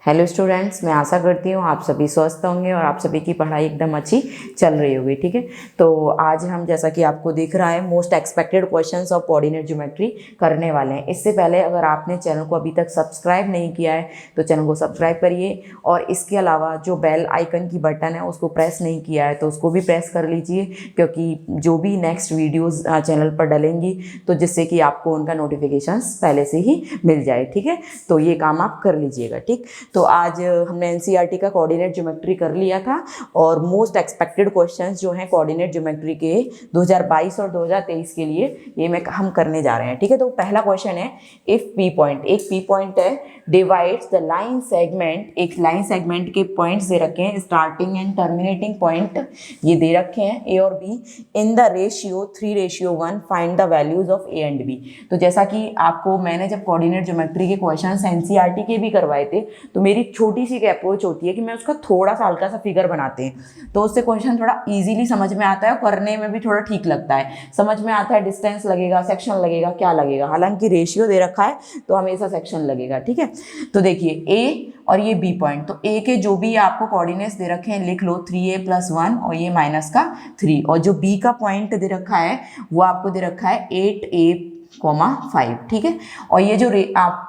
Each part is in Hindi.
हेलो स्टूडेंट्स, मैं आशा करती हूँ आप सभी स्वस्थ होंगे और आप सभी की पढ़ाई एकदम अच्छी चल रही होगी। ठीक है, तो आज हम जैसा कि आपको दिख रहा है most expected questions of coordinate geometry करने वाले हैं। इससे पहले अगर आपने चैनल को अभी तक सब्सक्राइब नहीं किया है तो चैनल को सब्सक्राइब करिए, और इसके अलावा जो बेल आइकन की बटन है उसको प्रेस नहीं किया है तो उसको भी प्रेस कर लीजिए, क्योंकि जो भी नेक्स्ट वीडियोज़ चैनल पर डलेंगी तो जिससे कि आपको उनका नोटिफिकेशंस पहले से ही मिल जाए। ठीक है, तो ये काम आप कर लीजिएगा। ठीक, तो आज हमने एनसीईआरटी का कोऑर्डिनेट ज्योमेट्री कर लिया था और मोस्ट एक्सपेक्टेड क्वेश्चंस जो हैं कोऑर्डिनेट ज्योमेट्री के 2022 और 2023 के लिए ये हम करने जा रहे हैं। ठीक है, तो पहला क्वेश्चन है इफ पी पॉइंट, एक पी पॉइंट है डिवाइड्स द लाइन सेगमेंट, एक लाइन सेगमेंट के पॉइंट्स दे रखे हैं, स्टार्टिंग एंड टर्मिनेटिंग पॉइंट ये दे रखे हैं ए और B in the ratio 3:1, find the values of A and B. तो जैसा कि आपको मैंने जब कोऑर्डिनेट ज्योमेट्री के क्वेश्चंस एनसीईआरटी के भी करवाए थे तो मेरी छोटी सी एक अप्रोच होती है कि मैं उसका थोड़ा सा हल्का सा फिगर बनाते हैं तो उससे क्वेश्चन थोड़ा इजीली समझ में आता है, करने में भी थोड़ा ठीक लगता है, समझ में आता है डिस्टेंस लगेगा, सेक्शन लगेगा, क्या लगेगा। हालांकि रेशियो दे रखा है तो हमेशा सेक्शन लगेगा। ठीक है, तो देखिए ए और ये बी पॉइंट, तो ए के जो भी आपको कोऑर्डिनेट्स दे रखे हैं लिख लो 3a + 1 और ये -3, और जो बी का पॉइंट दे रखा है वो आपको दे रखा है 8a,5। ठीक है, और ये जो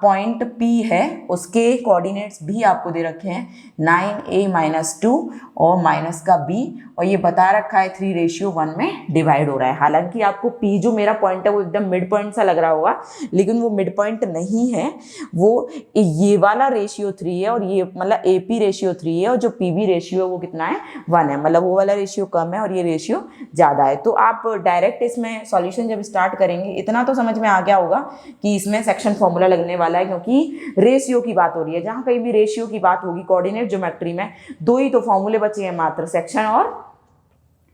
पॉइंट P है उसके कोऑर्डिनेट्स भी आपको दे रखे हैं 9a-2 और -b, और ये बता रखा है 3:1 में डिवाइड हो रहा है। हालांकि आपको P जो मेरा पॉइंट है वो एकदम मिड पॉइंट सा लग रहा होगा, लेकिन वो मिड पॉइंट नहीं है, वो ये वाला रेशियो 3 है और ये मतलब AP रेशियो 3 है और जो PB रेशियो है वो कितना है 1 है, मतलब वो वाला रेशियो कम है और ये रेशियो ज़्यादा है। तो आप डायरेक्ट इसमें सॉल्यूशन जब स्टार्ट करेंगे इतना तो समझ में आ गया होगा कि इसमें सेक्शन फॉर्मूला लगने वाला है, क्योंकि रेशियो की बात हो रही है। जहाँ कहीं भी रेशियो की बात होगी कोऑर्डिनेट ज्योमेट्री में दो ही तो फॉर्मूले बचे हैं मात्र, सेक्शन और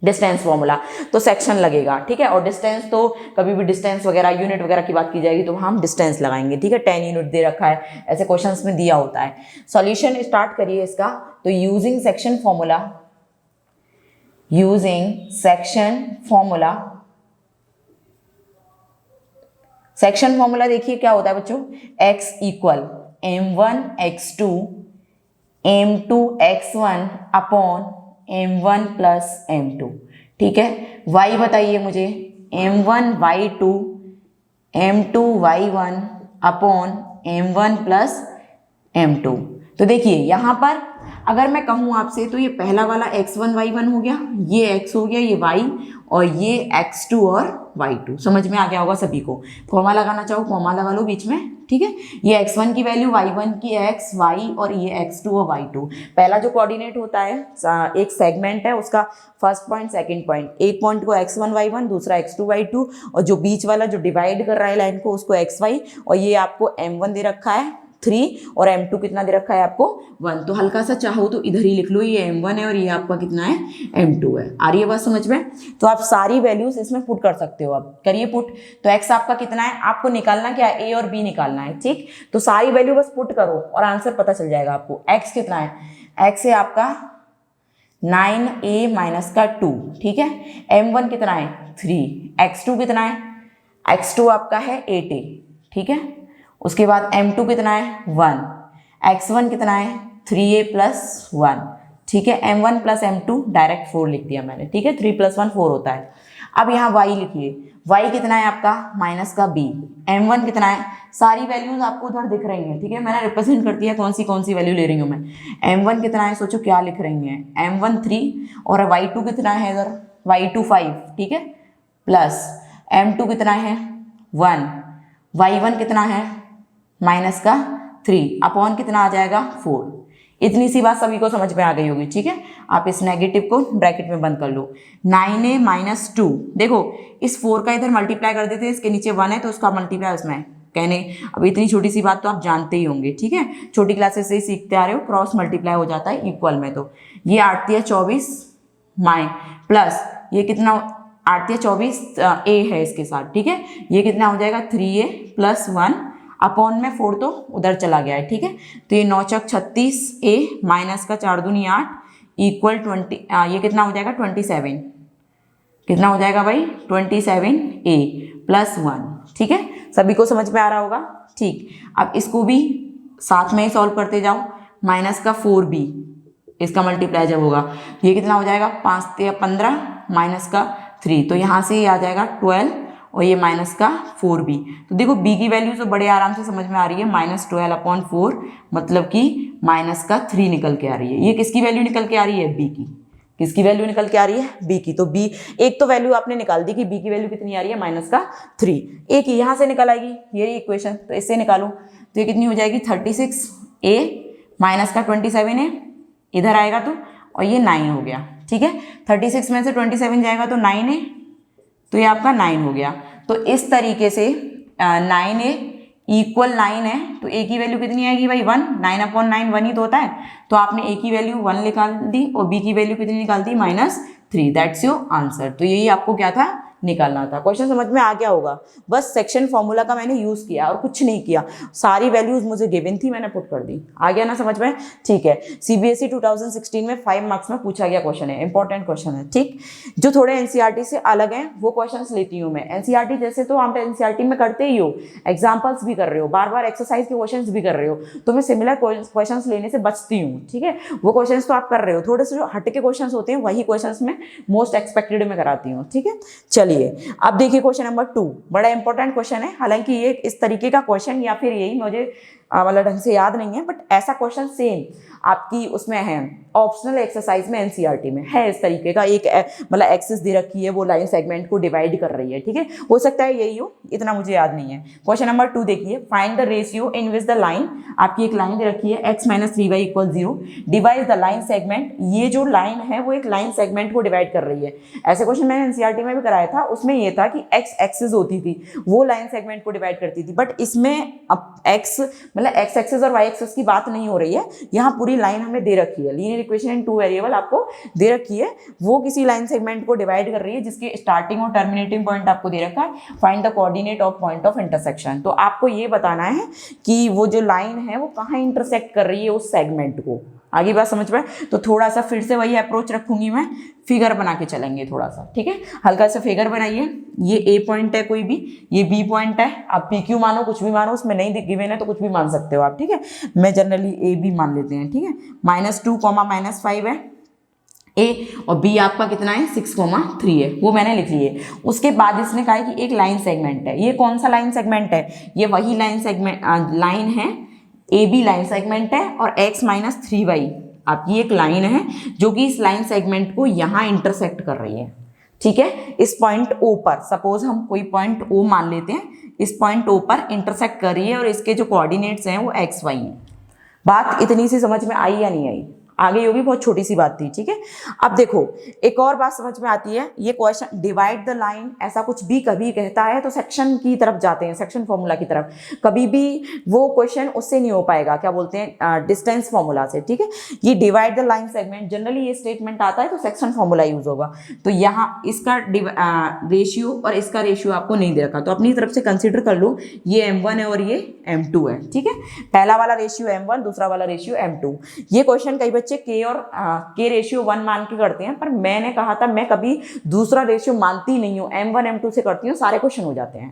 डिस्टेंस फॉर्मूला, तो सेक्शन लगेगा। ठीक है, और डिस्टेंस तो कभी भी डिस्टेंस वगैरह यूनिट वगैरह की बात की जाएगी तो हम डिस्टेंस लगाएंगे। ठीक है, 10 यूनिट दे रखा है, ऐसे क्वेश्चंस में दिया होता है। सॉल्यूशन स्टार्ट करिए इसका। तो using section formula, using section formula, section formula देखिए क्या होता है बच्चों, x = m1 x2 m2 x1 upon m1 + m2। ठीक है, y बताइए मुझे, m1 y2 m2 y1 upon m1 + m2। तो देखिए यहाँ पर अगर मैं कहूँ आपसे तो ये पहला वाला x1 y1 हो गया, ये x हो गया, ये y, और ये x2 और y2। समझ में आ गया होगा सभी को। कॉमा लगाना चाहो कॉमा लगा लो बीच में। ठीक है, ये x1 की वैल्यू y1 की x y और ये x2 और y2। पहला जो कोऑर्डिनेट होता है एक सेगमेंट है उसका फर्स्ट पॉइंट सेकंड पॉइंट, एक पॉइंट को x1 y1 दूसरा x2 y2, और जो बीच वाला जो डिवाइड कर रहा है लाइन को उसको xy, और ये आपको m1 दे रखा है 3 और m2 कितना दे रखा है आपको 1। तो हल्का सा चाहो तो इधर ही लिख लो, ये m1 है और ये आपका कितना है m2 है। आ रही है बात समझ में? तो आप सारी वैल्यूज इसमें पुट कर सकते हो। अब करिए पुट। तो x आपका कितना है, आपको निकालना क्या है, a और b निकालना है। ठीक, तो सारी वैल्यू बस पुट करो और आंसर पता चल जाएगा आपको। x कितना है, x है आपका 9a-2। ठीक है, m1 कितना है 3, x2 कितना है, x2 आपका है 8a। ठीक है, उसके बाद m2 कितना है 1, x1 कितना है 3a + 1। ठीक है, m1 + m2 डायरेक्ट 4 लिख दिया मैंने। ठीक है, 3 + 1 4 होता है। अब यहाँ y लिखिए, y कितना है आपका -b, m1 कितना है, सारी वैल्यूज आपको उधर दिख रही हैं। ठीक है, मैंने रिप्रेजेंट कर दिया कौन सी वैल्यू ले रही हूँ मैं। m1 कितना है, सोचो क्या लिख रही हैं, m1 3 और y2 कितना है इधर, y2 5। ठीक है, प्लस m2 कितना है 1, y1 कितना है -3 अपॉन कितना आ जाएगा 4। इतनी सी बात सभी को समझ में आ गई होगी। ठीक है, आप इस नेगेटिव को ब्रैकेट में बंद कर लो। 9a-2, देखो इस 4 का इधर मल्टीप्लाई कर देते हैं, इसके नीचे 1 है तो उसका मल्टीप्लाई उसमें कहने। अब इतनी छोटी सी बात तो आप जानते ही होंगे। ठीक है, छोटी क्लासेस से ही सीखते आ रहे हो, क्रॉस मल्टीप्लाई हो जाता है इक्वल में। तो ये 8×24 प्लस ये कितना 8×24 a है इसके साथ। ठीक है, ये कितना हो जाएगा 3a + 1 अपॉन में 4 तो उधर चला गया है। ठीक है, तो ये 9×4 36a माइनस का 4 दूनी 8 इक्वल 20, ये कितना हो जाएगा 27। कितना हो जाएगा भाई 27a + 1। ठीक है, सभी को समझ में आ रहा होगा। ठीक, अब इसको भी साथ में ही सॉल्व करते जाओ। माइनस का 4b, इसका मल्टीप्लाई जब होगा ये कितना हो जाएगा 5 या 15 माइनस का 3, तो यहाँ से ये आ जाएगा 12 और ये माइनस का 4b। तो देखो b की वैल्यू तो बड़े आराम से समझ में आ रही है, -12/4 मतलब कि माइनस का 3 निकल के आ रही है। ये किसकी वैल्यू निकल के आ रही है? b की। किसकी वैल्यू निकल के आ रही है? b की। तो b एक तो वैल्यू आपने निकाल दी कि b की वैल्यू कितनी आ रही है, -3। एक यहाँ से निकल आएगी, ये इक्वेशन, तो इससे निकालूं तो ये कितनी हो जाएगी 36a माइनस का 27a इधर आएगा तो, और ये 9 हो गया। ठीक है, 36 में से 27 जाएगा तो 9a, तो ये आपका 9 हो गया। तो इस तरीके से 9a इक्वल 9 है, तो a की वैल्यू कितनी आएगी भाई 1, 9/9 1 ही तो होता है, तो आपने a की वैल्यू 1 निकाल दी और b की वैल्यू कितनी निकाल दी -3। That's your answer. तो यही आपको क्या था, निकालना था। क्वेश्चन समझ में आ गया होगा, बस सेक्शन फॉर्मूला का मैंने यूज किया और कुछ नहीं किया, सारी वैल्यूज मुझे गिवन थी, मैंने पुट कर दी। आ गया ना समझ में? ठीक है, सीबीएसई 2016 में 5 मार्क्स में पूछा गया क्वेश्चन है, इंपॉर्टेंट क्वेश्चन है। ठीक, जो थोड़े एनसीईआरटी से अलग हैं वो क्वेश्चंस लेती हूँ मैं। एनसीईआरटी जैसे तो आप एनसीईआरटी में करते ही हो, एग्जाम्पल्स भी कर रहे हो, बार बार एक्सरसाइज के क्वेश्चन भी कर रहे हो, तो मैं सिमिलर क्वेश्चन लेने से बचती हूँ। ठीक है, वो क्वेश्चन तो आप कर रहे हो, थोड़े से जो हटके क्वेश्चन होते हैं वही क्वेश्चन में मोस्ट एक्सपेक्टेड में कराती हूँ। ठीक है, चलिए अब देखिए क्वेश्चन नंबर 2, बड़ा इंपॉर्टेंट क्वेश्चन है। हालांकि ये इस तरीके का क्वेश्चन या फिर यही मुझे मतलब ढंग से याद नहीं है, बट ऐसा क्वेश्चन सेम आपकी उसमें है, ऑप्शनल एक्सरसाइज में एनसीईआरटी में है इस तरीके का। एक मतलब एक्सिस दे रखी है, वो लाइन सेगमेंट को डिवाइड कर रही है। ठीक है, हो सकता है यही हो, इतना मुझे याद नहीं है। क्वेश्चन नंबर 2 देखिए, find the ratio in which the line, आपकी एक लाइन दे रखी है x - 3y = 0, divide the line segment. ये जो लाइन है वो एक लाइन सेगमेंट को डिवाइड कर रही है। ऐसे क्वेश्चन मैंने एनसीईआरटी में भी कराया था, उसमें ये था कि x एक्सिस होती थी, वो लाइन सेगमेंट को डिवाइड करती थी, बट इसमें अब x मतलब x एक्सिस और y एक्सिस की बात नहीं हो रही है, यहाँ पूरी लाइन हमें दे रखी है, लीनियर इक्वेशन इन 2 वेरिएबल आपको दे रखी है, वो किसी लाइन सेगमेंट को डिवाइड कर रही है जिसके स्टार्टिंग और टर्मिनेटिंग पॉइंट आपको दे रखा है। Find the coordinate of point of intersection, तो आपको ये बताना है कि वो जो लाइन है वो कहाँ इंटरसेक्ट कर रही है उस सेगमेंट को। आगे बात समझ में? तो थोड़ा सा फिर से वही अप्रोच रखूंगी मैं, फिगर बना के चलेंगे थोड़ा सा। ठीक है, हल्का सा फिगर बनाइए। ये ए पॉइंट है कोई भी, ये बी पॉइंट है, आप पी क्यू मानो, कुछ भी मानो, उसमें नहीं गिवन है तो कुछ भी मान सकते हो आप। ठीक है, मैं जनरली ए बी मान लेते हैं। ठीक है, -2, -5 है ए, और बी आपका कितना है 6, 3 है, वो मैंने लिख लिए। उसके बाद इसने कहा है कि एक लाइन सेगमेंट है। ये कौन सा लाइन सेगमेंट है? ये वही लाइन सेगमेंट लाइन है, ए बी लाइन सेगमेंट है, और x - 3y आपकी एक लाइन है जो कि इस लाइन सेगमेंट को यहाँ इंटरसेक्ट कर रही है। ठीक है, इस पॉइंट O पर, सपोज हम कोई पॉइंट O मान लेते हैं, इस पॉइंट O पर इंटरसेक्ट कर रही है और इसके जो कोऑर्डिनेट्स हैं वो x y हैं। बात इतनी सी समझ में आई या नहीं आई? आगे ये भी बहुत छोटी सी बात थी। ठीक है, अब देखो एक और बात समझ में आती है, ये क्वेश्चन डिवाइड द लाइन ऐसा कुछ भी कभी कहता है तो सेक्शन की तरफ जाते हैं, सेक्शन फॉर्मूला की तरफ। कभी भी वो क्वेश्चन उससे नहीं हो पाएगा, क्या बोलते हैं, डिस्टेंस फॉर्मूला से। ठीक है, ये divide the line segment, generally ये स्टेटमेंट आता है तो सेक्शन फॉर्मूला यूज होगा। तो यहाँ इसका रेशियो और इसका रेशियो आपको नहीं दे रखा, तो अपनी तरफ से कंसिडर कर लो, ये m1 है और ये m2 है। ठीक है, पहला वाला रेशियो m1, दूसरा वाला रेशियो m2। ये क्वेश्चन कई बच्चे के और के रेशियो 1 मान के करते हैं, पर मैंने कहा था मैं कभी दूसरा रेशियो मानती नहीं हूँ, m1 m2 से करती हूँ, सारे क्वेश्चन हो जाते हैं।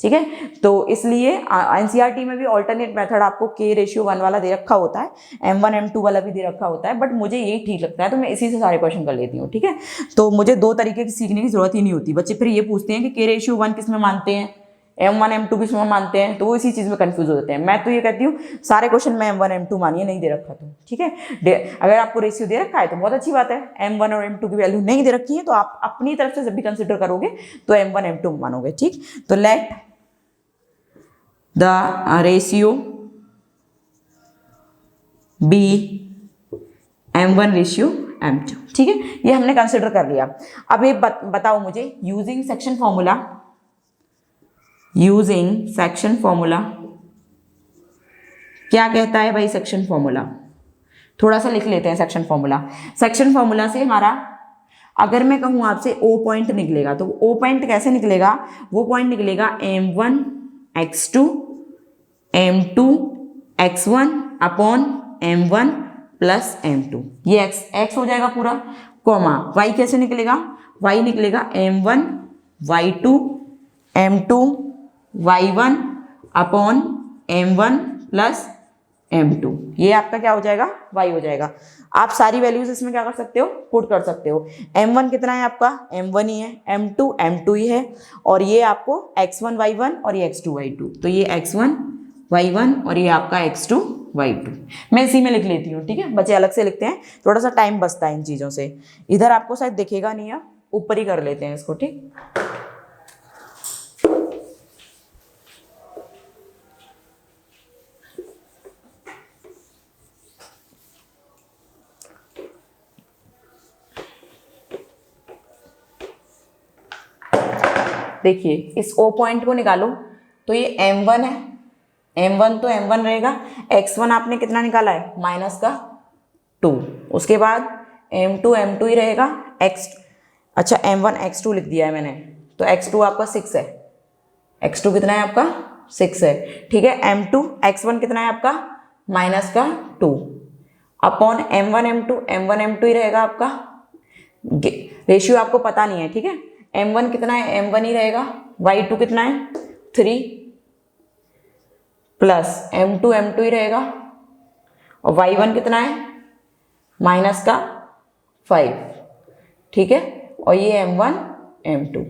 ठीक है, तो इसलिए एनसीईआरटी में भी ऑल्टरनेट मेथड आपको k/1 वाला दे रखा होता है, m1 m2 वाला भी दे रखा होता है, बट मुझे यही ठीक लगता है तो मैं इसी से सारे क्वेश्चन कर लेती हूँ। ठीक है, तो मुझे 2 तरीके की सीखने की जरूरत ही नहीं होती। बच्चे फिर ये पूछते हैं कि k/1 किस में मानते हैं, m1 m2 किस में मानते हैं, तो वो इसी चीज़ में कंफ्यूज हो जाते हैं। मैं तो ये कहती हूँ सारे क्वेश्चन में m1 m2 मानिए, नहीं दे रखा तो ठीक है। अगर आपको रेशियो दे रखा है तो बहुत अच्छी बात है, m1 और m2 की वैल्यू नहीं दे रखी है तो आप अपनी तरफ से जब भी कंसिडर करोगे तो m1 m2 मानोगे। ठीक, तो let the ratio B m1/m2। ठीक है, ये हमने कंसिडर कर लिया। अब ये बताओ मुझे, using section formula, using section formula क्या कहता है भाई? सेक्शन फॉर्मूला थोड़ा सा लिख लेते हैं। सेक्शन फॉर्मूला, सेक्शन फॉर्मूला से हमारा, अगर मैं कहूँ आपसे O पॉइंट निकलेगा तो O पॉइंट कैसे निकलेगा? वो पॉइंट निकलेगा m1 x2 m2 x1 upon m1 plus m2। ये x हो जाएगा पूरा, कॉमा y कैसे निकलेगा? y निकलेगा m1 y2 m2 y1 upon m1 plus m2, ये आपका क्या हो जाएगा, y हो जाएगा। आप सारी वैल्यूज इसमें क्या कर सकते हो, पुट कर सकते हो। m1 कितना है आपका, m1 ही है, m2 ही है, और ये आपको x1 y1 और ये x2 y2, तो ये x1 y1 और ये आपका x2 y2। मैं इसी में लिख लेती हूँ, ठीक है, बच्चे अलग से लिखते हैं, थोड़ा सा टाइम बचता है इन चीज़ों से। इधर आपको शायद दिखेगा नहीं है, ऊपर ही कर लेते हैं इसको, ठीक। देखिए इस O पॉइंट को निकालो, तो ये m1 है, m1 तो m1 रहेगा, x1 आपने कितना निकाला है, माइनस का 2, उसके बाद m2 ही रहेगा, अच्छा m1 x2 लिख दिया है मैंने, तो x2 आपका 6 है, x2 कितना है आपका 6 है, ठीक है। x1 कितना है आपका, माइनस का 2 अपॉन m1 m2 ही रहेगा आपका, रेशियो आपको पता नहीं है, ठीक है। m1 कितना है, m1 ही रहेगा, y2 कितना है 3 प्लस m2 ही रहेगा, और y1 कितना है माइनस का 5, ठीक है, और ये m1 m2।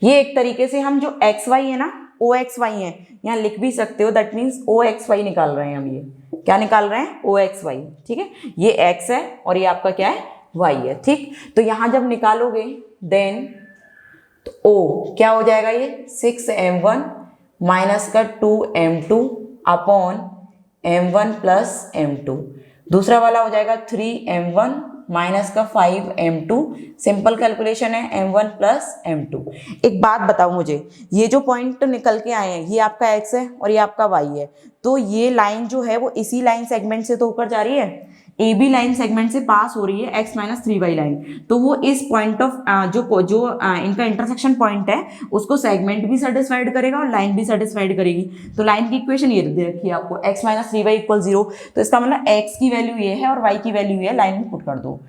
ये एक तरीके से हम जो xy है ना, oxy है, यहाँ लिख भी सकते हो, दैट मीन्स oxy निकाल रहे हैं हम, ये क्या निकाल रहे हैं, oxy, ठीक है। ये x है और ये आपका क्या है, y है, ठीक। तो यहाँ जब निकालोगे देन तो O क्या हो जाएगा, ये 6m1 माइनस का 2m2 upon m1 plus m2, दूसरा वाला हो जाएगा 3m1 माइनस का 5m2, सिंपल कैलकुलेशन है, m1 प्लस m2। एक बात बताओ मुझे, ये जो पॉइंट निकल के आए हैं, ये आपका x है और ये आपका y है, तो ये लाइन जो है वो इसी लाइन सेगमेंट से तो होकर जा रही है, ए बी लाइन सेगमेंट से पास हो रही है, x माइनस 3y लाइन, तो वो इस पॉइंट ऑफ जो इनका इंटरसेक्शन पॉइंट है उसको सेगमेंट भी सेटिस्फाइड करेगा और लाइन भी सेटिस्फाइड करेगी। तो लाइन की इक्वेशन ये दे रखी है आपको, x माइनस 3y इक्वल 0, तो इसका मतलब x की वैल्यू ये है और y की वैल्यू ये है, लाइन में पुट कर दो,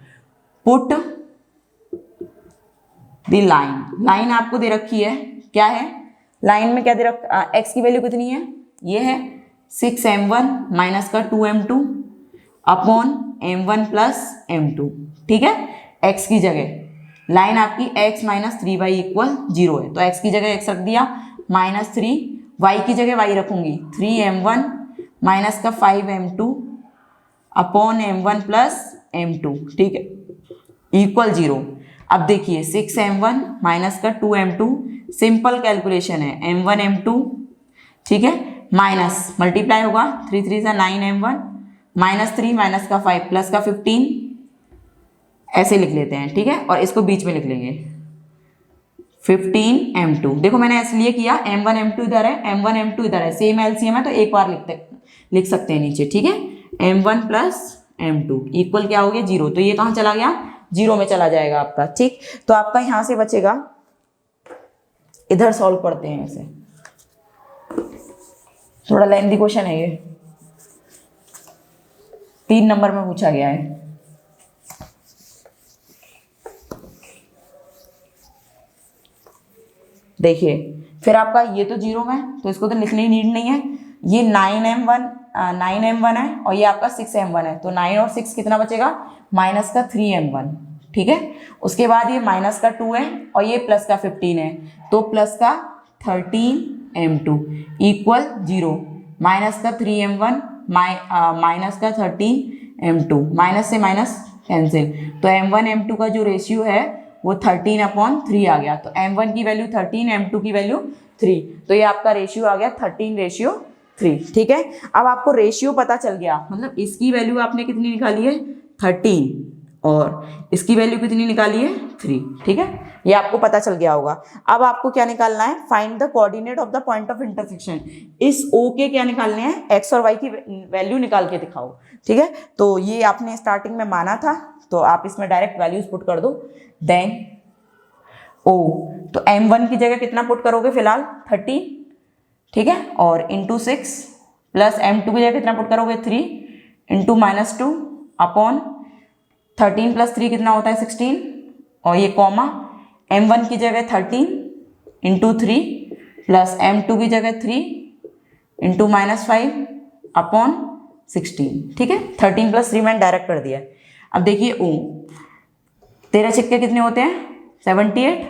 पुट द लाइन आपको दे रखी है, क्या है लाइन में क्या दे रखा, x की वैल्यू कितनी है, ये है 6m1 माइनस का 2m2 upon m1 plus m2, ठीक है। x की जगह लाइन आपकी x माइनस 3y इक्वल 0 है, तो x की जगह x रख दिया, माइनस 3, y की जगह y रखूंगी 3m1 माइनस का 5m2 upon m1 plus m2, ठीक है, इक्वल 0। अब देखिए 6m1 माइनस का 2m2, सिंपल कैलकुलेशन है, m1 m2, ठीक है, माइनस मल्टीप्लाई होगा, 3 3 से 9m1 माइनस 3 माइनस का 5 प्लस का 15, ऐसे लिख लेते हैं, ठीक है, और इसको बीच में लिख लेंगे 15m2। देखो मैंने इसलिए किया, m1 m2 इधर है, m1 m2 इधर है, सेम एलसीएम है तो एक बार लिख सकते हैं नीचे, ठीक है। m1 प्लस m2 इक्वल क्या हो गया 0, तो ये कहाँ चला गया, 0 में चला जाएगा आपका, ठीक। तो आपका यहां से बचेगा, इधर सॉल्व करते हैं इसे, थोड़ा लेंथी क्वेश्चन है ये, 3 नंबर में पूछा गया है। देखिए फिर आपका ये तो 0 में, तो इसको तो लिखने की नीड नहीं है, ये 9m1 है और ये आपका 6m1 है, तो 9 और 6 कितना बचेगा, माइनस का 3m1, ठीक है। उसके बाद ये माइनस का 2 है और ये प्लस का 15 है, तो प्लस का 13m2 इक्वल 0, माइनस का 3m1 माइनस का 13m2, माइनस से माइनस कैंसिल, तो m1 m2 का जो रेशियो है वो 13/3 आ गया, तो m1 की वैल्यू 13, m2 की वैल्यू 3, तो ये आपका रेशियो आ गया 13:3, ठीक है। अब आपको रेशियो पता चल गया, मतलब इसकी वैल्यू आपने कितनी निकाली है 13 और इसकी वैल्यू कितनी निकाली है 3, ठीक है, ये आपको पता चल गया होगा। अब आपको क्या निकालना है, find the coordinate of the point of intersection, इस O के क्या निकालने हैं, x और y की वैल्यू निकाल के दिखाओ, ठीक है। तो ये आपने स्टार्टिंग में माना था, तो आप इसमें डायरेक्ट वैल्यूज पुट कर दो, देन O, तो m1 की जगह कितना पुट करोगे फिलहाल 30, ठीक है, और इंटू 6 प्लस m2 की जगह कितना पुट करोगे 3 इंटू -2 अपॉन 13 प्लस 3 कितना होता है 16, और ये कॉमा m1 की जगह 13 इंटू 3 प्लस m2 की जगह 3 इंटू -5 अपॉन 16, ठीक है। 13 + 3 मैंने डायरेक्ट कर दिया है। अब देखिए ओ 13 छिक्के कितने होते हैं 78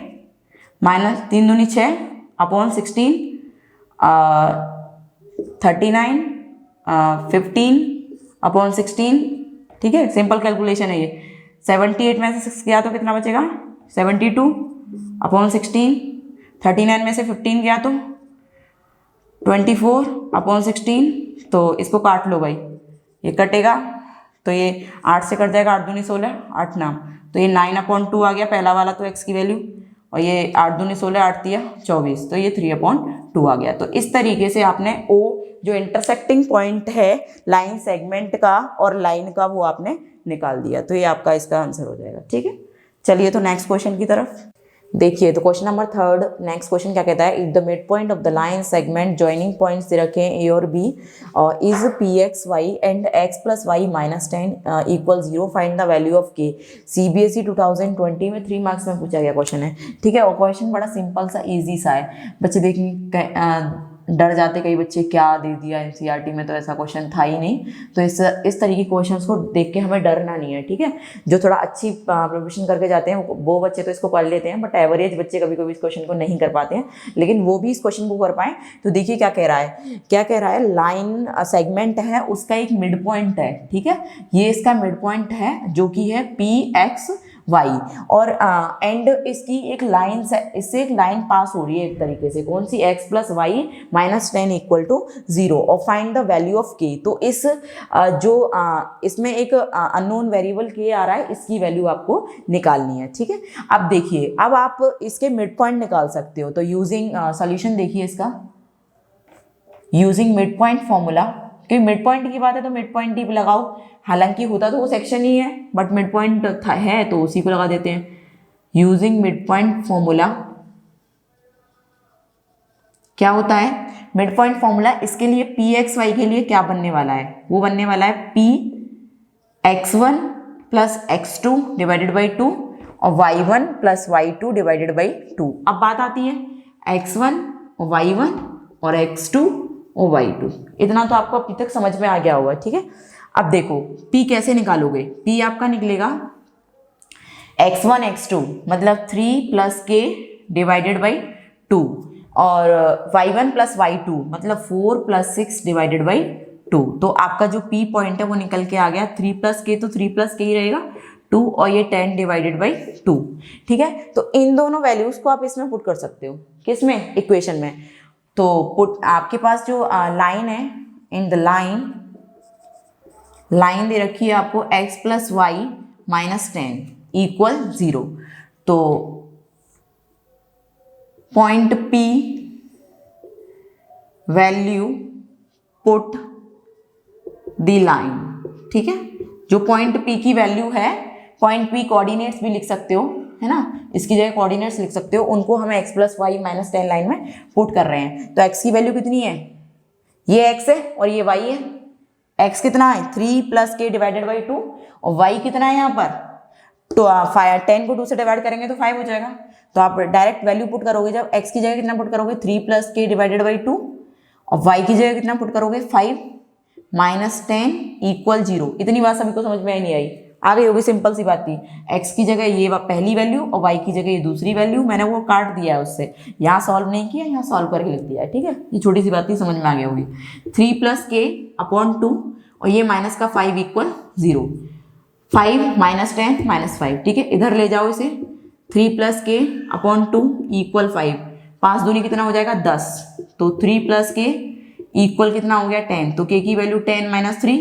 माइनस 3 दूनी 6 अपॉन 16 39 15 अपॉन 16, ठीक है। सिंपल कैलकुलेशन है ये। 78 में से 6 गया तो कितना बचेगा 72 अपॉन 16, 39 में से 15 गया तो 24 अपॉन 16, तो इसको काट लो भाई, ये कटेगा तो ये 8 से कट जाएगा, 8 दूनी 16, 8 नाम, तो ये 9/2 आ गया पहला वाला तो x की वैल्यू, और ये 8 दूनी 16, 8 दिया 24, तो ये 3/2 आ गया। तो इस तरीके से आपने O जो इंटरसेक्टिंग पॉइंट है लाइन सेगमेंट का और लाइन का वो आपने निकाल दिया, तो ये आपका इसका आंसर हो जाएगा, ठीक है। चलिए तो नेक्स्ट क्वेश्चन की तरफ देखिए। तो क्वेश्चन नंबर 3, नेक्स्ट क्वेश्चन क्या कहता है, if the mid point of the line segment joining points दे रखे हैं ए और B is pxy and x + y - 10 = 0, find the value of k। CBSE 2020 में 3 मार्क्स में पूछा गया क्वेश्चन है, ठीक है। और क्वेश्चन बड़ा सिंपल सा ईजी सा है। बच्चे देखेंगे डर जाते कई बच्चे, क्या दे दिया NCERT में, तो ऐसा क्वेश्चन था ही नहीं। तो इस तरीके के क्वेश्चंस को देख के हमें डरना नहीं है, ठीक है। जो थोड़ा अच्छी प्रिपरेशन करके जाते हैं वो बच्चे तो इसको कर लेते हैं, बट एवरेज बच्चे कभी कभी इस क्वेश्चन को नहीं कर पाते हैं, लेकिन वो भी इस क्वेश्चन को कर पाएँ। तो देखिए क्या कह रहा है, लाइन सेगमेंट है उसका एक मिड पॉइंट है, ठीक है। ये इसका मिड पॉइंट है जो कि है PXY, और एंड इसकी एक लाइन से इससे एक लाइन पास हो रही है एक तरीके से, कौन सी, x + y - 10 = 0, और find the value of k। तो इस इसमें एक अननोन वेरिएबल k आ रहा है, इसकी वैल्यू आपको निकालनी है, ठीक है। अब देखिए, अब आप इसके मिड पॉइंट निकाल सकते हो, तो यूजिंग सॉल्यूशन देखिए इसका, यूजिंग मिड पॉइंट फॉर्मूला, क्योंकि मिड पॉइंट की बात है तो मिड पॉइंट ही लगाओ, हालांकि होता तो वो सेक्शन ही है बट मिड पॉइंट है तो उसी को लगा देते हैं। यूजिंग मिड पॉइंट फॉर्मूला क्या होता है, मिड पॉइंट फॉर्मूला इसके लिए PXY के लिए क्या बनने वाला है, वो बनने वाला है PX1 + x2 / 2 और y1 + y2 / 2। अब बात आती है x1 और y1 और x2 और y2, इतना तो आपको अभी तक समझ में आ गया होगा, ठीक है। अब देखो P कैसे निकालोगे, P आपका निकलेगा x1 x2 मतलब 3 + k / 2 और y1 + y2 मतलब 4 + 6 / 2। तो आपका जो P पॉइंट है वो निकल के आ गया 3 + k, तो 3 + k ही रहेगा 2 और ये 10 / 2, ठीक है। तो इन दोनों वैल्यूज को आप इसमें पुट कर सकते हो, किसमें, इक्वेशन में। तो पुट आपके पास जो लाइन है, इन द लाइन दे रखी है आपको x + y - 10 = 0, तो point P value put the line, ठीक है। जो पॉइंट P की वैल्यू है, पॉइंट P कोऑर्डिनेट्स भी लिख सकते हो, है ना, इसकी जगह कोऑर्डिनेट्स लिख सकते हो, उनको हम x + y - 10 लाइन में पुट कर रहे हैं। तो x की वैल्यू कितनी है, ये x है और ये y है। x कितना है 3 + k / 2 और y कितना है यहाँ पर, तो 10 को 2 से डिवाइड करेंगे तो 5 हो जाएगा। तो आप डायरेक्ट वैल्यू पुट करोगे, जब x की जगह कितना पुट करोगे 3 + k / 2 और y की जगह कितना पुट करोगे 5 - 10 = 0। इतनी बात सभी को समझ में नहीं आई, आ गई होगी, सिंपल सी बात थी। x की जगह ये पहली वैल्यू और y की जगह ये दूसरी वैल्यू, मैंने वो काट दिया है उससे, यहाँ सॉल्व नहीं किया, यहाँ सॉल्व करके लिख दिया है, ठीक है। ये छोटी सी बात थी, समझ में आ गई होगी। 3 + k / 2 और ये माइनस का 5 = 0, 5 - 10 - 5, ठीक है। इधर ले जाओ इसे, 3 + k / 2 = 5, 5 दूनी कितना हो जाएगा 10, तो 3 + k = कितना हो गया 10, तो k की वैल्यू 10 - 3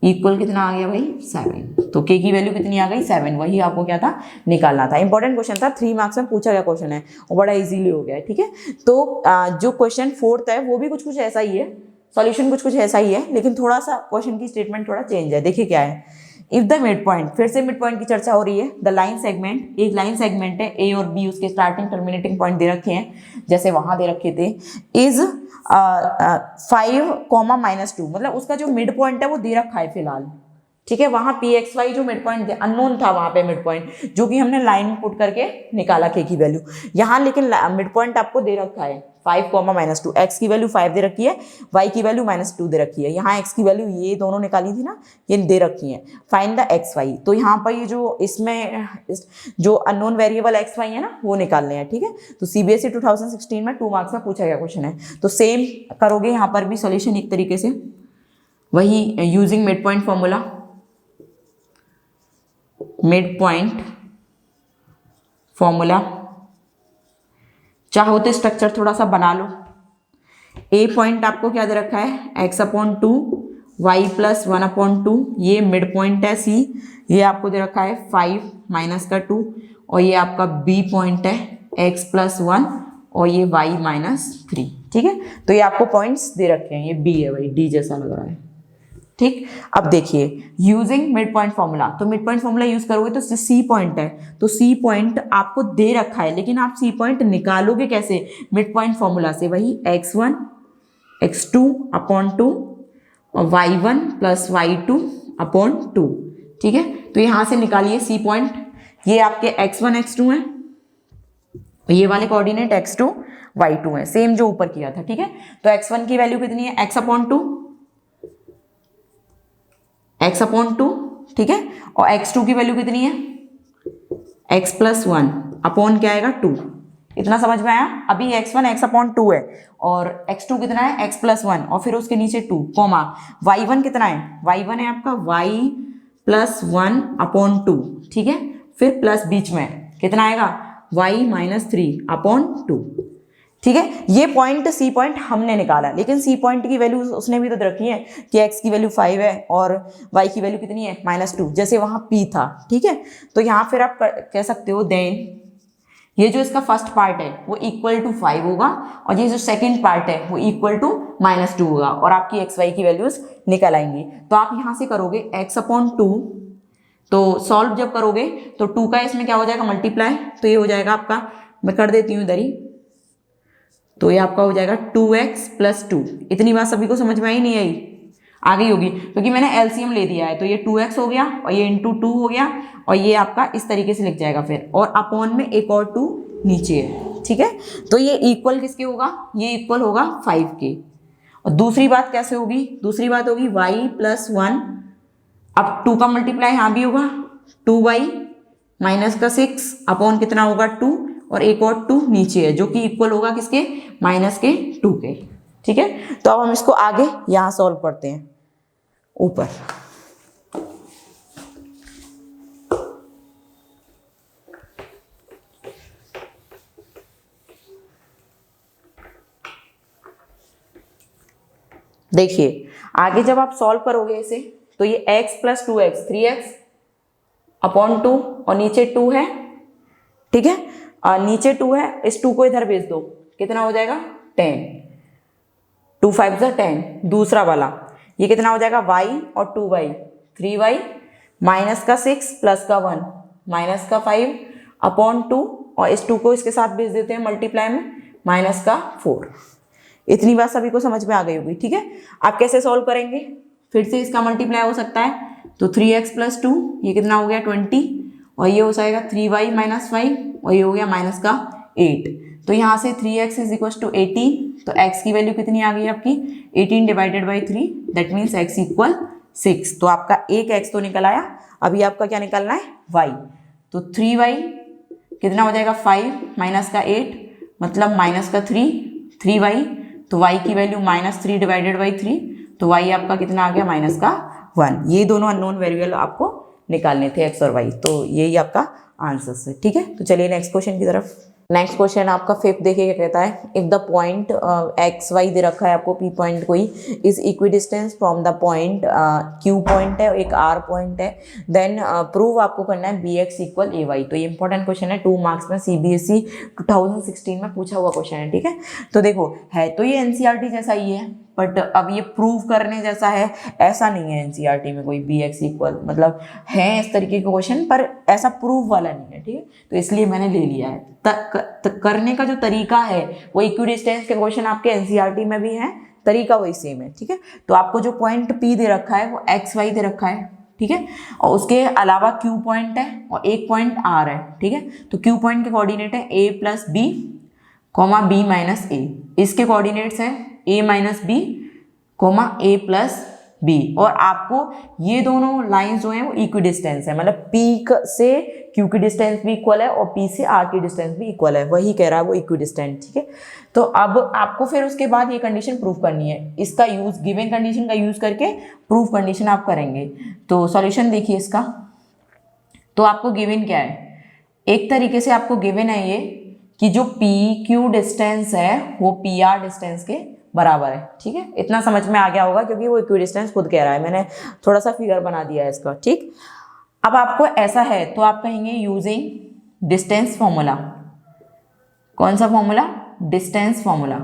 = कितना आ गया भाई 7, तो k की वैल्यू कितनी आ गई 7, वही आपको क्या था निकालना था। इंपॉर्टेंट क्वेश्चन था, 3 मार्क्स में पूछा गया क्वेश्चन है और बड़ा इजीली हो गया है, ठीक है। तो जो क्वेश्चन 4th है वो भी कुछ ऐसा ही है, सॉल्यूशन कुछ ऐसा ही है, लेकिन थोड़ा सा क्वेश्चन की स्टेटमेंट थोड़ा चेंज है। देखिए क्या है, इफ द मिड पॉइंट, फिर से मिड पॉइंट की चर्चा हो रही है, द लाइन सेगमेंट, एक लाइन सेगमेंट है ए और बी, उसके स्टार्टिंग टर्मिनेटिंग पॉइंट दे रखे हैं जैसे वहां दे रखे थे, इज 5, -2, मतलब उसका जो मिड पॉइंट है वो दे रखा है फिलहाल, ठीक है। वहां PXY जो मिड पॉइंट अननोन था वहां पे मिड पॉइंट, जो कि हमने लाइन पुट करके निकाला के की वैल्यू, यहाँ लेकिन मिड पॉइंट आपको दे रखा है 5 कॉमा -2, x की वैल्यू 5 दे रखी है, y की वैल्यू -2 दे रखी है। यहाँ x की वैल्यू ये दोनों निकाली थी ना, ये दे रखी है। फाइंड द एक्स वाई, तो यहाँ पर ये जो इसमें जो अननोन वेरिएबल एक्स वाई है ना वो निकालने हैं, ठीक है। तो CBSE 2016 में 2 मार्क्स में पूछा गया क्वेश्चन है। तो सेम करोगे यहाँ पर भी सोल्यूशन एक तरीके से, वही using mid point formula, mid point formula. चाहो तो स्ट्रक्चर थोड़ा सा बना लो। ए पॉइंट आपको क्या दे रखा है, x/2 y + 1/2, ये मिड पॉइंट है C, ये आपको दे रखा है 5 - 2, और ये आपका B पॉइंट है x + 1 और ये y - 3, ठीक है। तो ये आपको पॉइंट्स दे रखे हैं, ये B है भाई, D जैसा लग रहा है, ठीक। अब देखिए यूजिंग मिड पॉइंट फॉर्मूला, तो मिड पॉइंट फॉर्मूला यूज करोगे तो C पॉइंट है, तो C पॉइंट आपको दे रखा है, लेकिन आप C पॉइंट निकालोगे कैसे, मिड पॉइंट फॉर्मूला से, वही x1 x2/2 और y1 + y2/2, ठीक है। तो यहां से निकालिए C पॉइंट, ये आपके x1 x2 है, ये वाले कोऑर्डिनेट x2 y2 है, सेम जो ऊपर किया था, ठीक है। तो x1 की वैल्यू कितनी है, x/2, ठीक है, और x2 की वैल्यू कितनी है, x + 1 अपॉन क्या आएगा 2, इतना समझ में आया। अभी x1 x/2 है और x2 कितना है, x + 1 और फिर उसके नीचे 2 कॉमा y1 कितना है, y1 है आपका y + 1/2, ठीक है, फिर प्लस बीच में कितना आएगा, y - 3/2, ठीक है। ये पॉइंट C पॉइंट हमने निकाला, लेकिन C पॉइंट की वैल्यू उसने भी तो रखी है कि x की वैल्यू 5 है और y की वैल्यू कितनी है, -2, जैसे वहां P था, ठीक है। तो यहाँ फिर आप कह सकते हो देन ये जो इसका फर्स्ट पार्ट है वो = 5 होगा और ये जो सेकंड पार्ट है वो = -2 होगा और आपकी x y की वैल्यूज निकल आएंगी। तो आप यहाँ से करोगे x/2, तो सॉल्व जब करोगे तो 2 का इसमें क्या हो जाएगा, मल्टीप्लाई, तो ये हो जाएगा आपका, मैं कर देती हूँ इधर ही, तो ये आपका हो जाएगा 2x + 2। इतनी बात सभी को समझ में आई नहीं आई, आ गई होगी, क्योंकि मैंने LCM ले दिया है। तो ये 2x हो गया और ये × 2 हो गया और ये आपका इस तरीके से लिख जाएगा फिर, और अपॉन में एक और 2 नीचे है, ठीक है। तो ये इक्वल किसके होगा, ये इक्वल होगा 5 के। और दूसरी बात कैसे होगी, दूसरी बात होगी y + 1, अब 2 का मल्टीप्लाई यहाँ भी होगा, 2y -6 अपॉन कितना होगा 2 और एक और 2 नीचे है, जो कि इक्वल होगा किसके, -2 के, ठीक है। तो अब हम इसको आगे यहां सॉल्व करते हैं ऊपर। देखिए आगे जब आप सॉल्व करोगे इसे, तो ये x + 2x 3x/2 और नीचे 2 है, ठीक है, नीचे 2 है, इस 2 को इधर भेज दो, कितना हो जाएगा 10, 2 5 = 10। दूसरा वाला ये कितना हो जाएगा, y और 2y 3y -6 + 1 -5/2 और इस 2 को इसके साथ भेज देते हैं मल्टीप्लाई में, -4। इतनी बात सभी को समझ में आ गई होगी, ठीक है। आप कैसे सॉल्व करेंगे, फिर से इसका मल्टीप्लाई हो सकता है, तो 3x + 2 ये कितना हो गया 20 और ये हो जाएगा 3y - 5 और ये हो गया -8। तो यहाँ से 3x = 18, तो x की वैल्यू कितनी आ गई आपकी, 18 / 3, दैट मीन्स x = 6। तो आपका एक x तो निकल आया, अभी आपका क्या निकलना है, y। तो 3y कितना हो जाएगा 5 -8 मतलब -3, 3y, तो y की वैल्यू -3 / 3, तो y आपका कितना आ गया, -1। ये दोनों अननोन वेरिएबल आपको निकालने थे x और y, तो यही आपका आंसर है, ठीक है। तो चलिए नेक्स्ट क्वेश्चन की तरफ। नेक्स्ट क्वेश्चन आपका 5th देखिए क्या कहता है, if the point x why they रखा है आपको, पी पॉइंट कोई is equi distance from the point Q point है, एक आर पॉइंट है, देन प्रूव आपको करना है bx = ay। तो ये इंपॉर्टेंट क्वेश्चन है, 2 मार्क्स में CBSE 2016 में पूछा हुआ क्वेश्चन है, ठीक है। तो देखो है तो ये NCERT जैसा ही है, बट अब ये प्रूव करने जैसा है ऐसा नहीं है। NCERT में कोई bx = मतलब है इस तरीके के क्वेश्चन, पर ऐसा प्रूव वाला नहीं है, ठीक है। तो इसलिए मैंने ले लिया है। करने का जो तरीका है वो इक्विडिस्टेंस के क्वेश्चन आपके NCERT में भी है, तरीका वही सेम है, ठीक है। तो आपको जो पॉइंट P दे रखा है वो XY दे रखा है, ठीक है, और उसके अलावा Q पॉइंट है और एक पॉइंट R है, ठीक है। तो Q पॉइंट के कोऑर्डिनेट है A + B, comma B minus A, इसके कोऑर्डिनेट्स हैं A minus B comma A plus B, और आपको ये दोनों लाइंस जो हैं वो इक्विडिस्टेंस है, मतलब पी से क्यू की डिस्टेंस भी इक्वल है और पी से आर की डिस्टेंस भी इक्वल है, वही कह रहा है वो इक्विडिस्टेंट। ठीक है, तो अब आपको फिर उसके बाद ये कंडीशन प्रूव करनी है, इसका यूज गिवन कंडीशन का यूज करके प्रूव कंडीशन आप करेंगे। तो सॉल्यूशन देखिए इसका, तो आपको गिवन क्या है, एक तरीके से आपको गिवन है ये कि जो पी क्यू डिस्टेंस है वो पी आर डिस्टेंस के बराबर है। ठीक है, इतना समझ में आ गया होगा क्योंकि वो इक्विडिस्टेंस खुद कह रहा है, मैंने थोड़ा सा फिगर बना दिया है इसका। ठीक, अब आपको ऐसा है तो आप कहेंगे यूजिंग डिस्टेंस फॉर्मूला। कौन सा फॉर्मूला? Distance formula.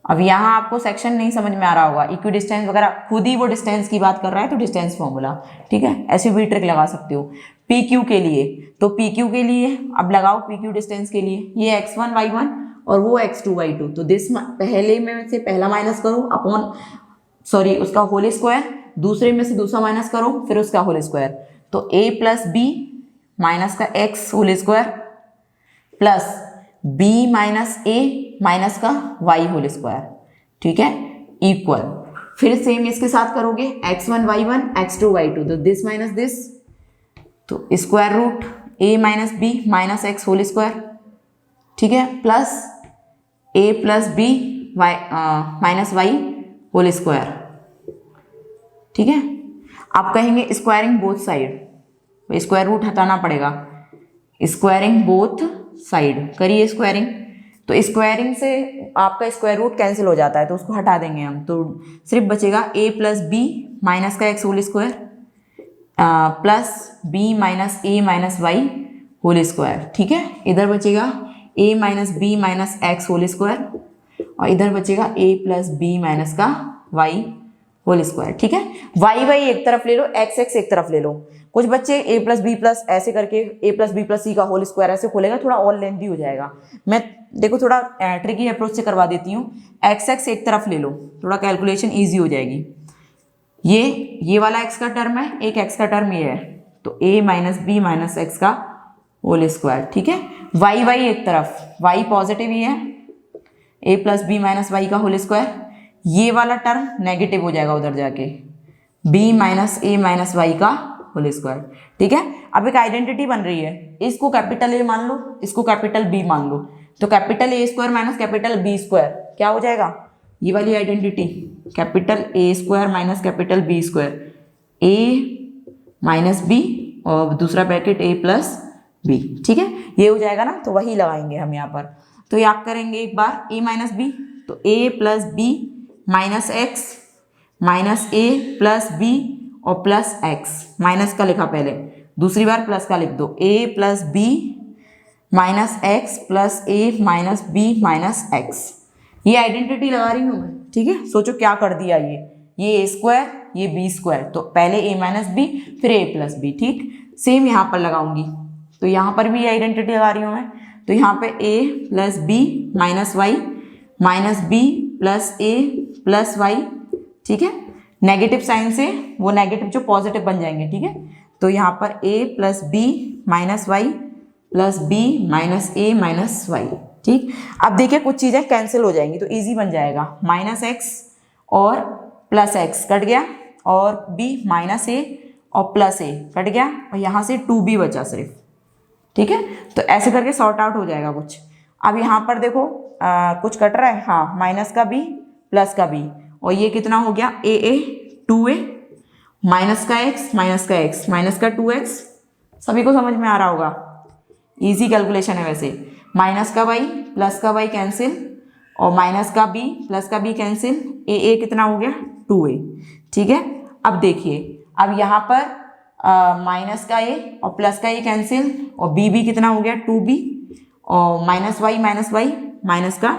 अब यहाँ आपको सेक्शन नहीं समझ में आ रहा होगा, इक्विडिस्टेंस वगैरह खुद ही वो डिस्टेंस की बात कर रहा है तो डिस्टेंस फॉर्मूला। ठीक है, ऐसी भी ट्रिक लगा सकते हो। पी क्यू के लिए, तो पी क्यू के लिए अब लगाओ पी क्यू डिस्टेंस के लिए, ये x1 y1 और वो x2 y2, तो दिस पहले में से पहला माइनस करो अपॉन सॉरी उसका होल स्क्वायर, दूसरे में से दूसरा माइनस करो फिर उसका होल स्क्वायर, तो a प्लस बी माइनस का x whole square plus b minus a minus का y होल स्क्वायर। ठीक है, इक्वल, फिर सेम इसके साथ करोगे x1 y1 x2 y2, तो दिस माइनस दिस, तो square root a minus b minus x whole square. ठीक है, plus a plus b y minus y whole square. ठीक है, आप कहेंगे squaring both side, square root हटाना पड़ेगा, स्क्वायरिंग बोथ साइड करिए स्क्वायरिंग, तो स्क्वायरिंग से आपका स्क्वायर रूट कैंसिल हो जाता है तो उसको हटा देंगे हम, तो सिर्फ बचेगा a प्लस बी माइनस का x whole square plus b minus a minus y whole square. ठीक है, इधर बचेगा a minus b minus x whole square और इधर बचेगा a प्लस बी माइनस का y होल स्क्वायर। ठीक है, वाई वाई एक तरफ ले लो, एक्स एक्स एक तरफ ले लो। कुछ बच्चे a प्लस बी प्लस ऐसे करके a प्लस बी प्लस सी का होल स्क्वायर ऐसे खोलेगा, थोड़ा और लेंथी हो जाएगा। मैं देखो थोड़ा ट्रिकी अप्रोच से करवा देती हूँ, एक्स एक्स एक तरफ ले लो, थोड़ा कैलकुलेशन ईजी हो जाएगी। ये वाला x का टर्म है, एक x का टर्म ये है, तो a minus b minus x का होल स्क्वायर। ठीक है, वाई वाई एक तरफ, y पॉजिटिव ही है, a plus b minus y का होल स्क्वायर, ये वाला टर्म नेगेटिव हो जाएगा उधर जाके, b minus a minus y का होल स्क्वायर। ठीक है, अब एक आइडेंटिटी बन रही है, इसको कैपिटल A मान लो, इसको कैपिटल B मान लो, तो capital A square minus capital B square क्या हो जाएगा, ये वाली identity, capital A square minus capital B square, a minus b और दूसरा ब्रैकेट a प्लस बी। ठीक है, ये हो जाएगा ना, तो वही लगाएंगे हम यहाँ पर। तो याद करेंगे एक बार a माइनस बी, तो a plus b minus x minus a plus B और प्लस एक्स, माइनस का लिखा पहले, दूसरी बार प्लस का लिख दो, a plus b minus x plus a minus b minus x, ये आइडेंटिटी लगा रही हूँ मैं। ठीक है, सोचो क्या कर दिया, ये a स्क्वायर ये बी स्क्वायर, तो पहले a माइनस बी फिर a प्लस बी। ठीक, सेम यहाँ पर लगाऊंगी, तो यहाँ पर भी आइडेंटिटी लगा रही हूँ मैं, तो यहाँ पे a plus b minus y minus b plus a plus y. ठीक है, नेगेटिव साइन से वो नेगेटिव जो पॉजिटिव बन जाएंगे। ठीक है, तो यहाँ पर a plus b minus y plus b minus a minus y. ठीक, अब देखिए कुछ चीज़ें कैंसिल हो जाएंगी तो इजी बन जाएगा, माइनस एक्स और प्लस एक्स कट गया और b माइनस ए और प्लस ए कट गया और यहाँ से 2b बचा सिर्फ। ठीक है, तो ऐसे करके सॉर्ट आउट हो जाएगा कुछ। अब यहाँ पर देखो कुछ कट रहा है, हाँ, माइनस का b प्लस का b, और ये कितना हो गया a 2a माइनस का x माइनस का 2x, सभी को समझ में आ रहा होगा, इजी कैलकुलेशन है वैसे। माइनस का y प्लस का y कैंसिल और माइनस का b प्लस का b कैंसिल, a कितना हो गया 2a। ठीक है, अब देखिए, अब यहाँ पर माइनस का a और प्लस का a कैंसिल और b कितना हो गया 2b और माइनस y माइनस का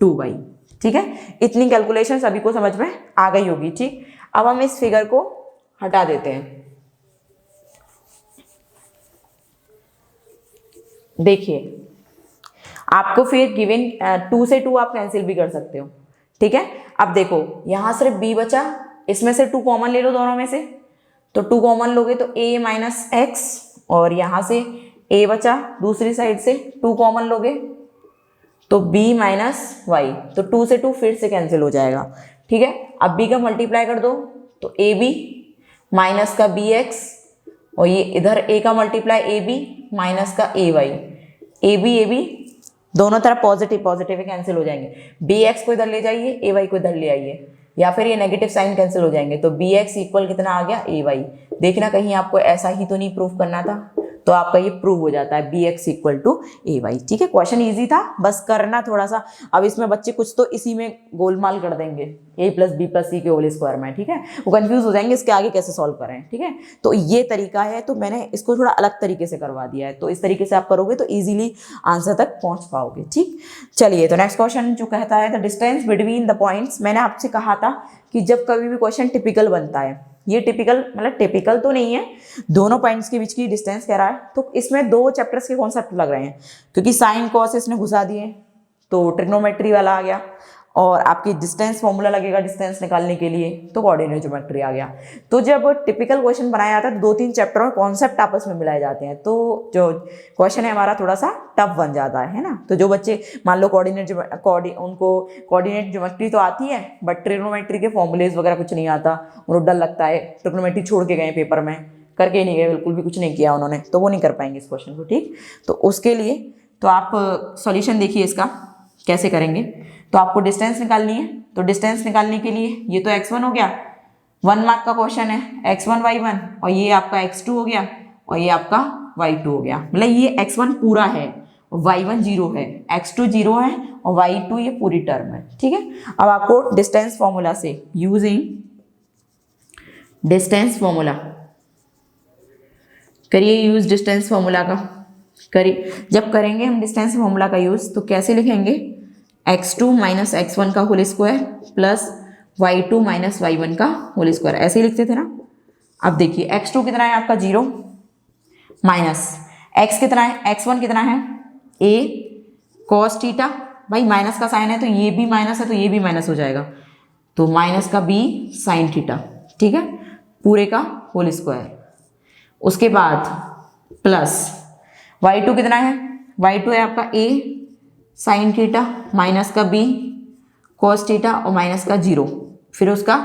2y। ठीक है, इतनी कैलकुलेशन सभी को समझ में आ गई होगी। ठीक, अब हम इस फिगर को हटा देते हैं। देखिए, आपको फिर गिवन 2 से 2 आप कैंसिल भी कर सकते हो। ठीक है, अब देखो यहाँ सिर्फ b बचा, इसमें से 2 कॉमन ले लो दोनों में से, तो 2 कॉमन लोगे तो a माइनस एक्स और यहाँ से a बचा, दूसरी साइड से 2 कॉमन लोगे तो b माइनस वाई, तो 2 से 2 फिर से कैंसिल हो जाएगा, ठीक है। अब b का मल्टीप्लाई कर दो तो ए बी माइनस का बी एक्स, और ये इधर a का मल्टीप्लाई ए बी माइनस का ए वाई, ए बी दोनों तरफ पॉजिटिव पॉजिटिव कैंसिल हो जाएंगे, बी एक्स को इधर ले जाइए, ए वाई को इधर ले आइए, या फिर ये नेगेटिव साइन कैंसिल हो जाएंगे, तो बी एक्स इक्वल कितना आ गया, ए वाई। देखना कहीं आपको ऐसा ही तो नहीं प्रूफ करना था, तो आपका ये प्रूव हो जाता है b x equal to a y, ठीक है। क्वेश्चन ईजी था, बस करना थोड़ा सा, अब इसमें बच्चे कुछ तो इसी में गोलमाल कर देंगे, ए प्लस बी प्लस सी के होल स्क्वायर में, ठीक है, वो कंफ्यूज हो जाएंगे इसके आगे कैसे सॉल्व करें, ठीक है। तो ये तरीका है, तो मैंने इसको थोड़ा अलग तरीके से करवा दिया है, तो इस तरीके से आप करोगे तो ईजिली आंसर तक पहुंच पाओगे, ठीक। चलिए, तो नेक्स्ट क्वेश्चन जो कहता है the distance between the points. मैंने आपसे कहा था कि जब कभी भी क्वेश्चन टिपिकल बनता है, ये टिपिकल मतलब टिपिकल तो नहीं है, दोनों पॉइंट्स के बीच की डिस्टेंस कह रहा है, तो इसमें 2 चैप्टर्स के कॉन्सेप्ट लग रहे हैं, क्योंकि साइन कॉस इसने घुसा दिए, तो ट्रिग्नोमेट्री वाला आ गया, और आपकी डिस्टेंस फॉर्मूला लगेगा डिस्टेंस निकालने के लिए, तो कोऑर्डिनेट ज्योमेट्री आ गया। तो जब टिपिकल क्वेश्चन बनाया जाता है तो 2-3 चैप्टर में कॉन्सेप्ट आपस में मिलाए जाते हैं, तो जो क्वेश्चन है हमारा थोड़ा सा टफ बन जाता है ना। तो जो बच्चे मान लो उनको कोऑर्डिनेट ज्योमेट्री तो आती है, बट ट्रिग्नोमेट्री के फॉर्मूलेज वगैरह कुछ नहीं आता, उनको डर लगता है, ट्रिग्नोमेट्री छोड़ के गए पेपर में, करके ही नहीं गए, बिल्कुल भी कुछ नहीं किया उन्होंने, तो वो नहीं कर पाएंगे इस क्वेश्चन को, ठीक। तो उसके लिए तो आप सॉल्यूशन देखिए इसका कैसे करेंगे। तो आपको डिस्टेंस निकालनी है, तो डिस्टेंस निकालने के लिए ये तो x1 हो गया, 1 मार्क का क्वेश्चन है, x1 y1, और ये आपका x2 हो गया, और ये आपका y2 हो गया, मतलब ये x1 पूरा है, y1 0 है, x2 0 है, और y2 ये पूरी टर्म है, ठीक है। अब आपको डिस्टेंस फॉर्मूला से यूजिंग डिस्टेंस फॉर्मूला करिए, यूज डिस्टेंस फॉर्मूला का करिए। जब करेंगे हम डिस्टेंस फॉर्मूला का यूज, तो कैसे लिखेंगे, x2 माइनस x1 का whole square plus y2 minus y1 का होल स्क्वायर, ऐसे ही लिखते थे ना। अब देखिए x2 कितना है आपका 0, माइनस x कितना है, x1 कितना है a cos थीटा, भाई माइनस का साइन है तो ये भी माइनस है, तो ये भी माइनस हो जाएगा, तो माइनस का b साइन थीटा, ठीक है, पूरे का होल स्क्वायर। उसके बाद प्लस y2 कितना है, y2 है आपका a साइन थीटा माइनस का b cos थीटा और माइनस का 0, फिर उसका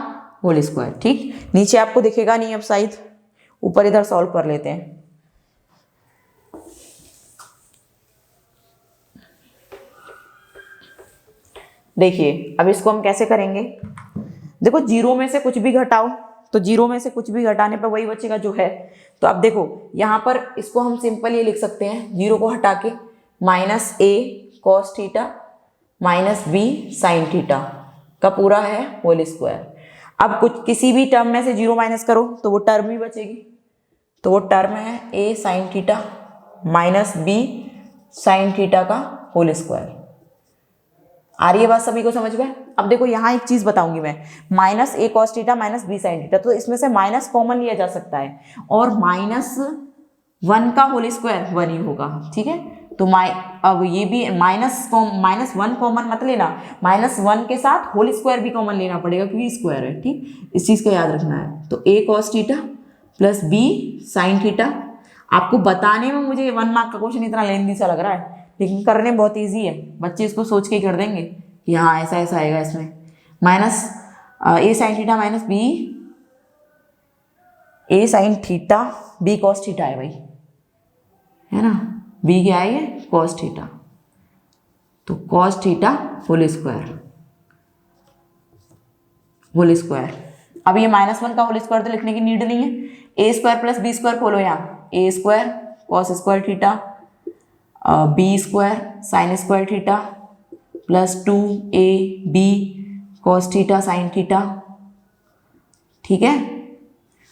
होल स्क्वायर, ठीक। नीचे आपको दिखेगा नहीं, अब शायद ऊपर इधर सॉल्व कर लेते हैं। देखिए अब इसको हम कैसे करेंगे, देखो 0 में से कुछ भी घटाओ, तो 0 में से कुछ भी घटाने पर वही बचेगा जो है। तो अब देखो यहाँ पर इसको हम सिंपल ये लिख सकते हैं, 0 को हटा के minus a cos theta minus b sine theta का पूरा है होल स्क्वायर। अब कुछ किसी भी टर्म में से 0 माइनस करो तो वो टर्म ही बचेगी, तो वो टर्म है a sine theta minus b sine theta का होल स्क्वायर। आ रही है बात सभी को समझ में। अब देखो यहाँ एक चीज बताऊंगी मैं, minus a cos theta minus b sine theta, तो इसमें से माइनस कॉमन लिया जा सकता है, और -1 का होल स्क्वायर 1 ही होगा, ठीक है। तो अब ये भी -1 कॉमन मत लेना, -1 के साथ होल स्क्वायर भी कॉमन लेना पड़ेगा क्योंकि स्क्वायर है, ठीक, इस चीज़ का याद रखना है। तो a cos theta plus b sine theta, आपको बताने में मुझे 1 मार्क का क्वेश्चन इतना लेंदी सा लग रहा है, लेकिन करने बहुत ईजी है, बच्चे इसको सोच के ही कर देंगे कि हाँ ऐसा ऐसा आएगा इसमें। Minus a sine theta minus b a sine theta b cos theta है भाई, है ना, b क्या है ये cos थीटा, तो cos थीटा होल स्क्वायर। अब ये -1 का होल स्क्वायर तो लिखने की नीड नहीं है, a square plus b square खोलो यहाँ, a square cos square theta b square sine square theta plus 2ab cos theta sine theta, ठीक है।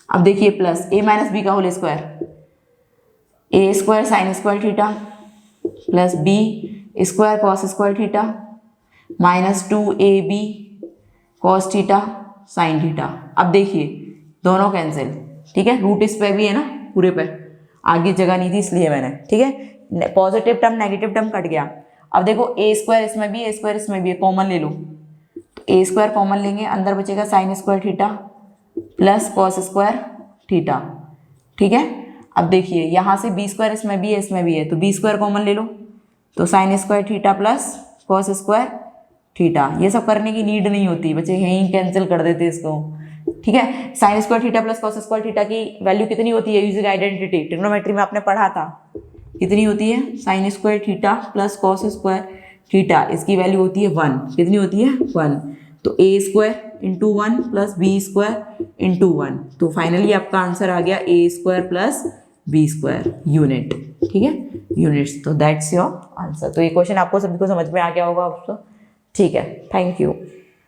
अब देखिए प्लस a माइनस b का whole square, a square sine square theta plus b square cos square theta minus 2ab cos theta sine theta. अब देखिए दोनों कैंसिल, ठीक है, रूट इस पे भी है ना, पूरे पे, आगे जगह नहीं थी इसलिए मैंने, ठीक है, positive term negative term cut गया। अब देखो a स्क्वायर इसमें भी, a स्क्वायर इसमें भी है, कॉमन ले लो, तो a स्क्वायर कॉमन लेंगे, अंदर बचेगा sign square theta plus cos square theta, ठीक है। अब देखिए यहाँ से b स्क्वायर इसमें भी है, इसमें भी है, तो b स्क्वायर कॉमन ले लो, तो sign square theta plus cos square theta. ये सब करने की नीड नहीं होती बच्चे, यहीं कैंसिल कर देते इसको, ठीक है। Sine square theta plus cos square theta की वैल्यू कितनी होती है, यूजिंग आइडेंटिटी, ट्रिग्नोमेट्री में आपने पढ़ा था, कितनी होती है, sine square theta plus cos square theta, इसकी वैल्यू होती है 1, कितनी होती है 1। तो A square into 1 plus B square into 1, तो फाइनली आपका आंसर आ गया A square plus B square unit, ठीक है, यूनिट्स। तो दैट्स योर आंसर। तो ये क्वेश्चन आपको सभी को समझ में आ गया होगा आपको, ठीक है, थैंक यू।